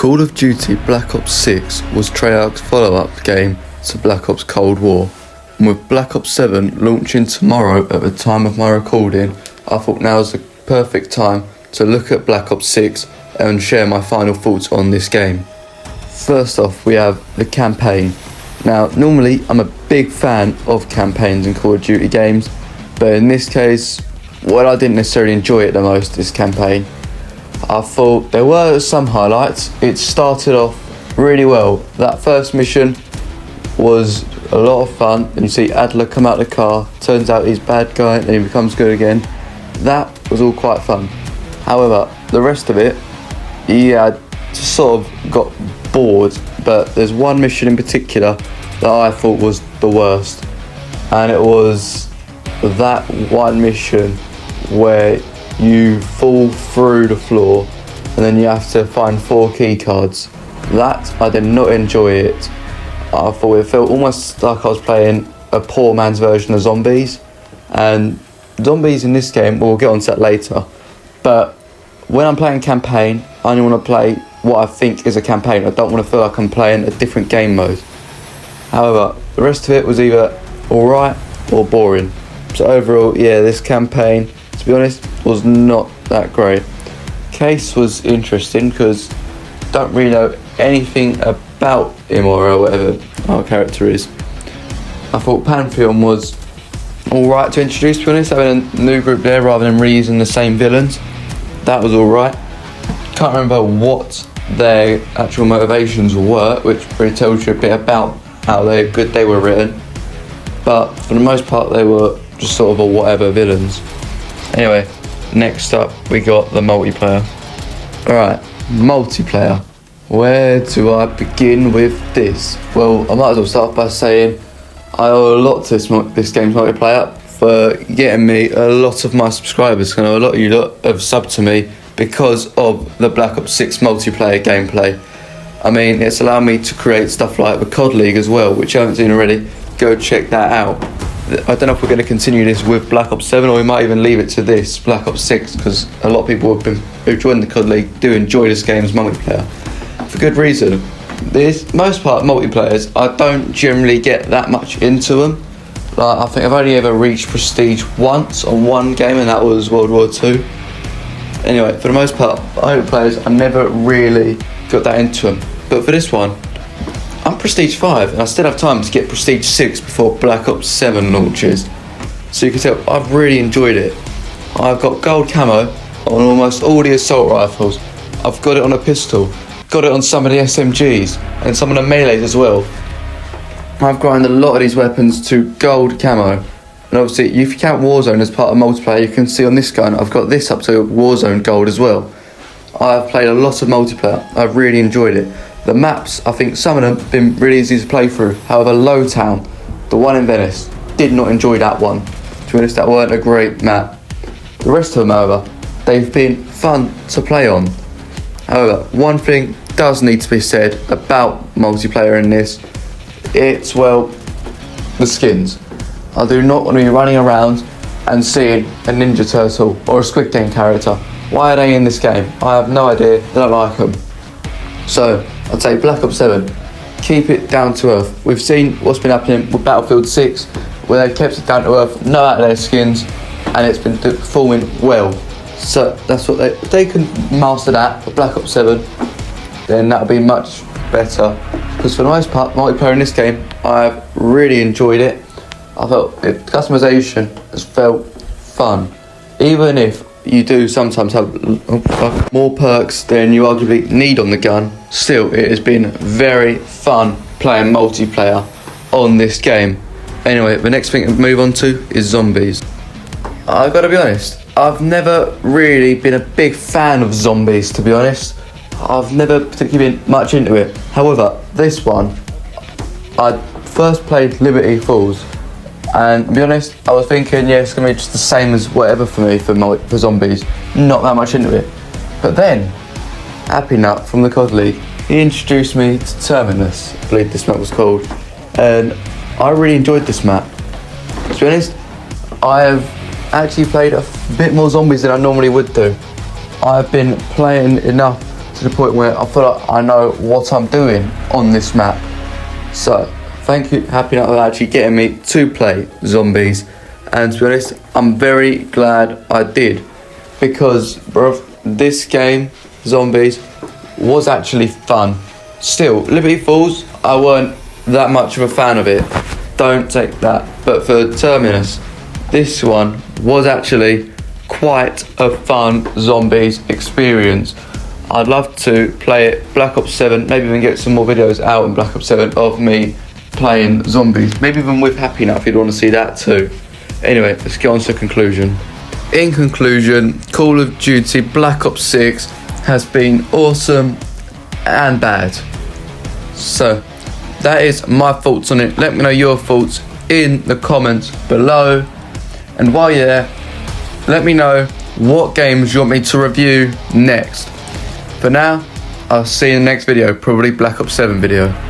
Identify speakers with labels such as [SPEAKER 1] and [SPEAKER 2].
[SPEAKER 1] Call of Duty Black Ops 6 was Treyarch's follow-up game to Black Ops Cold War, and with Black Ops 7 launching tomorrow at the time of my recording, I thought now is the perfect time to look at Black Ops 6 and share my final thoughts on this game. First off, we have the campaign. Now, normally I'm a big fan of campaigns in Call of Duty games, but in this case, well, I didn't necessarily enjoy it the most, this campaign. I thought there were some highlights. It started off really well. That first mission was a lot of fun, and you see Adler come out of the car, turns out he's a bad guy and he becomes good again. That was all quite fun. However, the rest of it, I just sort of got bored, but there's one mission in particular that I thought was the worst, and it was that one mission where you fall through the floor and then you have to find 4 key cards. That, I did not enjoy it. I thought it felt almost like I was playing a poor man's version of Zombies, and Zombies in this game, we'll get on to that later, but when I'm playing campaign, I only want to play what I think is a campaign. I don't want to feel like I'm playing a different game mode. However, the rest of it was either alright or boring. So overall, this campaign, to be honest, was not that great. Case was interesting because I don't really know anything about him or whatever our character is. I thought Pantheon was alright to introduce, to be honest, having a new group there rather than reusing the same villains. That was alright. Can't remember what their actual motivations were, which really tells you a bit about how good they were written. But for the most part, they were just sort of a whatever villains. Anyway, next up we got the multiplayer. Alright, multiplayer. Where do I begin with this? Well, I might as well start by saying I owe a lot to this game's multiplayer for getting me a lot of my subscribers. I know a lot of you lot have subbed to me because of the Black Ops 6 multiplayer gameplay. I mean, it's allowed me to create stuff like the COD League as well, which you haven't seen already. Go check that out. I don't know if we're going to continue this with Black Ops 7 or we might even leave it to this, Black Ops 6, because a lot of people who've joined the COD League do enjoy this game's multiplayer. For good reason. Most part multiplayers, I don't generally get that much into them. Like, I think I've only ever reached Prestige once on one game, and that was World War II. Anyway, for the most part, multiplayers, I never really got that into them. But for this one, I'm Prestige 5 and I still have time to get Prestige 6 before Black Ops 7 launches. So you can tell I've really enjoyed it. I've got gold camo on almost all the assault rifles. I've got it on a pistol, got it on some of the SMGs and some of the melees as well. I've grinded a lot of these weapons to gold camo. And obviously, if you count Warzone as part of multiplayer, you can see on this gun, I've got this up to Warzone gold as well. I've played a lot of multiplayer. I've really enjoyed it. The maps, I think some of them have been really easy to play through. However, Lowtown, the one in Venice, did not enjoy that one. To be honest, that weren't a great map. The rest of them, however, they've been fun to play on. However, one thing does need to be said about multiplayer in this. It's, well, the skins. I do not want to be running around and seeing a Ninja Turtle or a Squid Game character. Why are they in this game? I have no idea. I don't like them. So, I'd say Black Ops 7, keep it down to earth. We've seen what's been happening with Battlefield 6, where they've kept it down to earth, no out of their skins, and it's been performing well. So that's what they can master that for Black Ops 7, then that'll be much better. Because for the most part, multiplayer in this game, I've really enjoyed it. I felt the customization has felt fun, even if you do sometimes have more perks than you arguably need on the gun. Still, it has been very fun playing multiplayer on this game. Anyway, the next thing to move on to is Zombies. I've got to be honest, I've never really been a big fan of Zombies, to be honest. I've never particularly been much into it. However, this one, I first played Liberty Falls, and to be honest, I was thinking, it's going to be just the same as whatever for me for Zombies. Not that much into it. But then, Happy Nut from the COD League, he introduced me to Terminus, I believe this map was called, and I really enjoyed this map. To be honest, I have actually played a bit more Zombies than I normally would do. I've been playing enough to the point where I feel like I know what I'm doing on this map. So, thank you, Happy Nut, for actually getting me to play Zombies. And to be honest, I'm very glad I did. Because, bro, this game, Zombies, was actually fun. Still, Liberty Falls, I weren't that much of a fan of it. Don't take that. But for Terminus, this one was actually quite a fun Zombies experience. I'd love to play it Black Ops 7, maybe even get some more videos out in Black Ops 7 of me playing Zombies, maybe even with Happy Nut if you'd want to see that too. Anyway, let's get on to the conclusion. In conclusion, Call of Duty Black Ops 6 has been awesome and bad. So, that is my thoughts on it. Let me know your thoughts in the comments below. And while you're there, let me know what games you want me to review next. For now, I'll see you in the next video, probably Black Ops 7 video.